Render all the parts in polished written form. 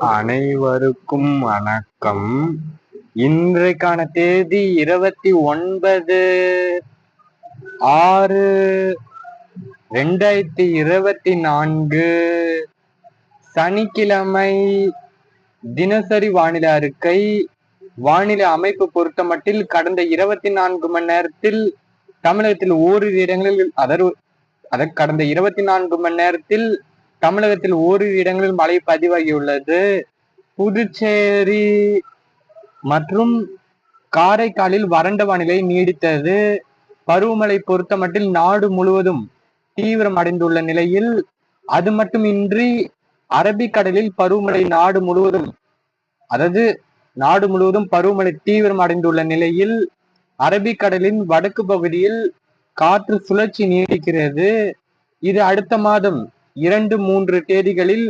அனைவருக்கும் வணக்கம். இன்றைக்கான தேதி 29/6/2024 சனிக்கிழமை. தினசரி வானிலை அறிக்கை. வானிலை அமைப்பு பொறுத்தமட்டில் கடந்த 24 மணி நேரத்தில் தமிழகத்தில் ஓரிரு இடங்களில் கடந்த 24 மணி நேரத்தில் தமிழகத்தில் ஓரிரு இடங்களில் மழை பதிவாகியுள்ளது. புதுச்சேரி மற்றும் காரைக்காலில் வறண்ட வானிலை நீடித்தது. பருவமழை பொறுத்தமட்டில் நாடு முழுவதும் தீவிரம் அடைந்துள்ள நிலையில், அது மட்டுமின்றி அரபிக்கடலில் பருவமழை நாடு முழுவதும் பருவமழை தீவிரம் அடைந்துள்ள நிலையில், அரபிக்கடலின் வடக்கு பகுதியில் காற்று சுழற்சி நீடிக்கிறது. இது அடுத்த மாதம் 2-3 தேதிகளில்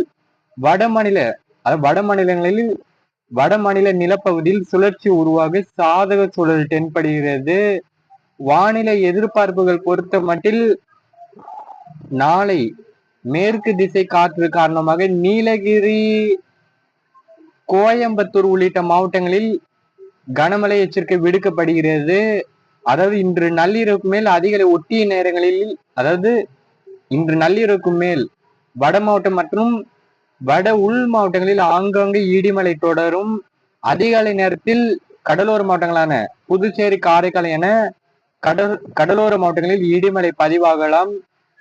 வடமாநில நிலப்பகுதியில் சுழற்சி உருவாக சாதக சூழல் தென்படுகிறது. வானிலை எதிர்பார்ப்புகள் பொறுத்த மட்டில் நாளை மேற்கு திசை காற்று காரணமாக நீலகிரி, கோயம்புத்தூர் உள்ளிட்ட மாவட்டங்களில் கனமழை எச்சரிக்கை விடுக்கப்படுகிறது. அதாவது இன்று நள்ளிரவுக்கு மேல் அதிகாலை ஒட்டிய நேரங்களில், இன்று நள்ளிரவுக்கு மேல் வட மாவட்டம் மற்றும் வட உள் மாவட்டங்களில் ஆங்காங்கே இடிமலை தொடரும். அதிகாலை நேரத்தில் கடலோர மாவட்டங்களான புதுச்சேரி, காரைக்கால் என கடலோர மாவட்டங்களில் இடிமலை பதிவாகலாம்.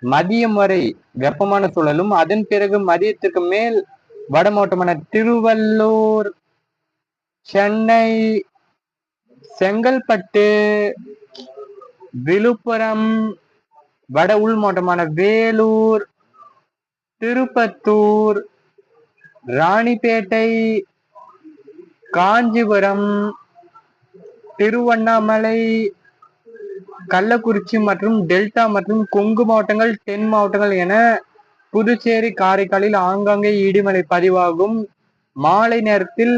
மதியம் வரை வெப்பமான சூழலும், அதன் பிறகு மதியத்திற்கு மேல் வட மாவட்டமான திருவள்ளூர், சென்னை, செங்கல்பட்டு, விழுப்புரம், வட உள் மாவட்டமான வேலூர், திருப்பத்தூர், ராணிப்பேட்டை, காஞ்சிபுரம், திருவண்ணாமலை, கள்ளக்குறிச்சி மற்றும் டெல்டா மற்றும் கொங்கு மாவட்டங்கள், தென் மாவட்டங்கள் என புதுச்சேரி, காரைக்காலில் ஆங்காங்கே இடிமலை பதிவாகும். மாலை நேரத்தில்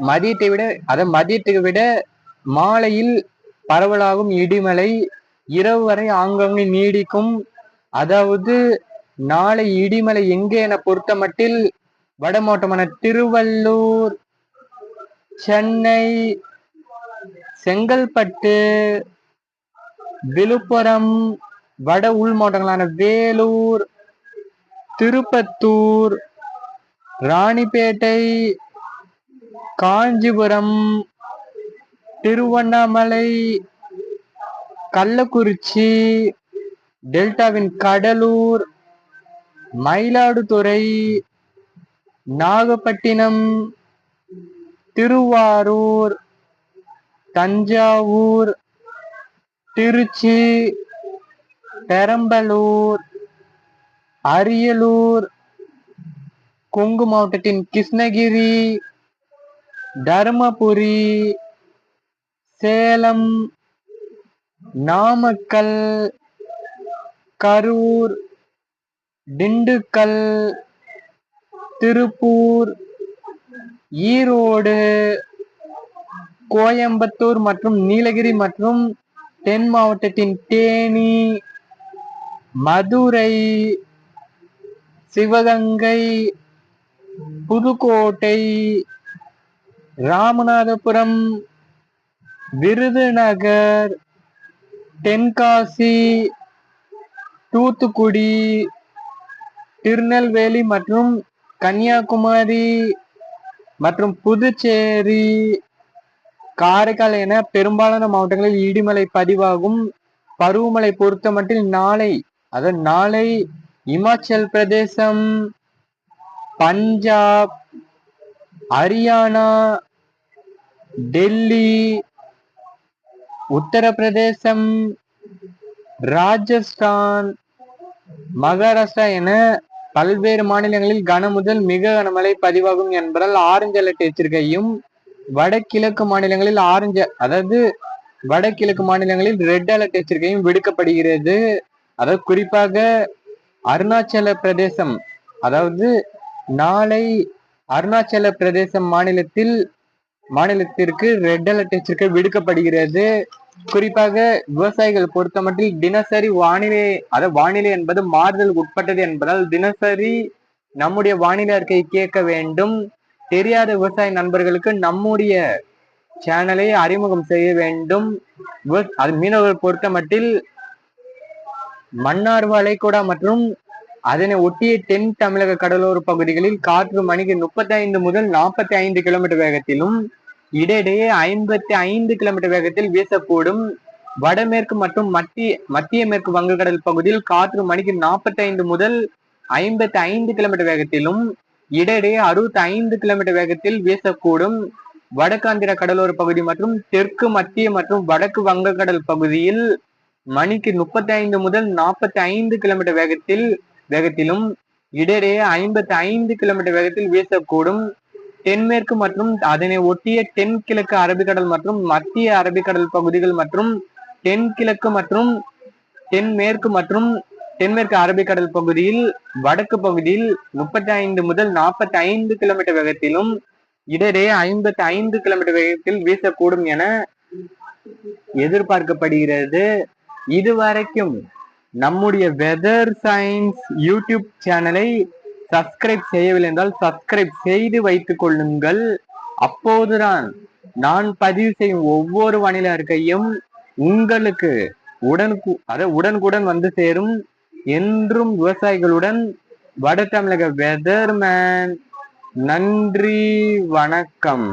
மதியத்தை விட மாலையில் பரவலாகும் இடிமலை இரவு வரை ஆங்காங்கே நீடிக்கும். அதாவது நாளை இடிமலை எங்கே என பொறுத்த மட்டில் வட மாவட்டமான திருவள்ளூர், சென்னை, செங்கல்பட்டு, விழுப்புரம், வட உள் மாவட்டங்களான வேலூர், திருப்பத்தூர், ராணிப்பேட்டை, காஞ்சிபுரம், திருவண்ணாமலை, கள்ளக்குறிச்சி, டெல்டாவின் கடலூர், மயிலாடுதுறை, நாகப்பட்டினம், திருவாரூர், தஞ்சாவூர், திருச்சி, பெரம்பலூர், அரியலூர், கொங்கு மாவட்டத்தின் கிருஷ்ணகிரி, தருமபுரி, சேலம், நாமக்கல், கரூர், திண்டுக்கல், திருப்பூர், ஈரோடு, கோயம்புத்தூர் மற்றும் நீலகிரி மற்றும் தென் மாவட்டத்தின் தேனி, மதுரை, சிவகங்கை, புதுக்கோட்டை, ராமநாதபுரம், விருதுநகர், தென்காசி, தூத்துக்குடி, திருநெல்வேலி மற்றும் கன்னியாகுமரி மற்றும் புதுச்சேரி, காரைக்கால் என பெரும்பாலான மாவட்டங்களில் இடிமலை பதிவாகும். பருவமழை பொறுத்த மட்டில் நாளை இமாச்சல் பிரதேசம், பஞ்சாப், ஹரியானா, டெல்லி, உத்தரப்பிரதேசம், ராஜஸ்தான், மகாராஷ்டிரா என பல்வேறு மாநிலங்களில் கன முதல் மிக கனமழை பதிவாகும் என்பதால் ஆரஞ்சு அலர்ட் எச்சரிக்கையும், வடகிழக்கு மாநிலங்களில் ரெட் அலர்ட் எச்சரிக்கையும் விடுக்கப்படுகிறது. குறிப்பாக அருணாச்சல பிரதேசம், நாளை அருணாச்சல பிரதேசம் மாநிலத்திற்கு ரெட் அலர்ட் எச்சரிக்கை விடுக்கப்படுகிறது. குறிப்பாக விவசாயிகள் பொறுத்தமட்டில் தினசரி வானிலை என்பது மாறுதல் உட்பட்டது என்பதால் தினசரி நம்முடைய வானிலை அறிக்கை கேட்க வேண்டும். தெரியாத விவசாய நண்பர்களுக்கு நம்முடைய சேனலை அறிமுகம் செய்ய வேண்டும். அது மீனவர்கள் பொறுத்த மட்டில் மன்னார் வளைகுடா மற்றும் அதனை ஒட்டிய தென் தமிழக கடலோர பகுதிகளில் காற்று மணிக்கு 35 முதல் 45 கிலோமீட்டர் வேகத்திலும் இடையிடையே 55 கிலோமீட்டர் வேகத்தில் வீசக்கூடும். வடமேற்கு மற்றும் மத்திய மேற்கு வங்கக்கடல் பகுதியில் காற்று மணிக்கு 45 முதல் 55 கிலோமீட்டர் வேகத்திலும் இடையிடையே 65 கிலோமீட்டர் வேகத்தில் வீசக்கூடும். வடக்காந்திர கடலோர பகுதி மற்றும் தெற்கு மத்திய மற்றும் வடக்கு வங்கக்கடல் பகுதியில் மணிக்கு 35 முதல் 45 கிலோமீட்டர் வேகத்திலும் இடையிடையே 55 கிலோமீட்டர் வேகத்தில் வீசக்கூடும். தென்மேற்கு மற்றும் அதனை ஒட்டிய தென்கிழக்கு அரபிக்கடல் மற்றும் மத்திய அரபிக்கடல் பகுதிகள் மற்றும் தென்கிழக்கு மற்றும் தென்மேற்கு அரபிக்கடல் பகுதியில் வடக்கு பகுதியில் 35 முதல் 45 கிலோமீட்டர் வேகத்திலும் இடையிடையே 55 கிலோமீட்டர் வேகத்தில் வீசக்கூடும் என எதிர்பார்க்கப்படுகிறது. இதுவரைக்கும் நம்முடைய வெதர் சயின்ஸ் யூடியூப் சேனலை சப்ஸ்கிரைப் செய்யவில்லை என்றால் சப்ஸ்கிரைப் செய்து வைத்துக் கொள்ளுங்கள். அப்போதுதான் நான் பதிவு செய்யும் ஒவ்வொரு வானிலை அறிக்கையும் உங்களுக்கு உடனுக்குடன் வந்து சேரும். என்றும் விவசாயிகளுடன் வட தமிழக வெதர்மேன். நன்றி, வணக்கம்.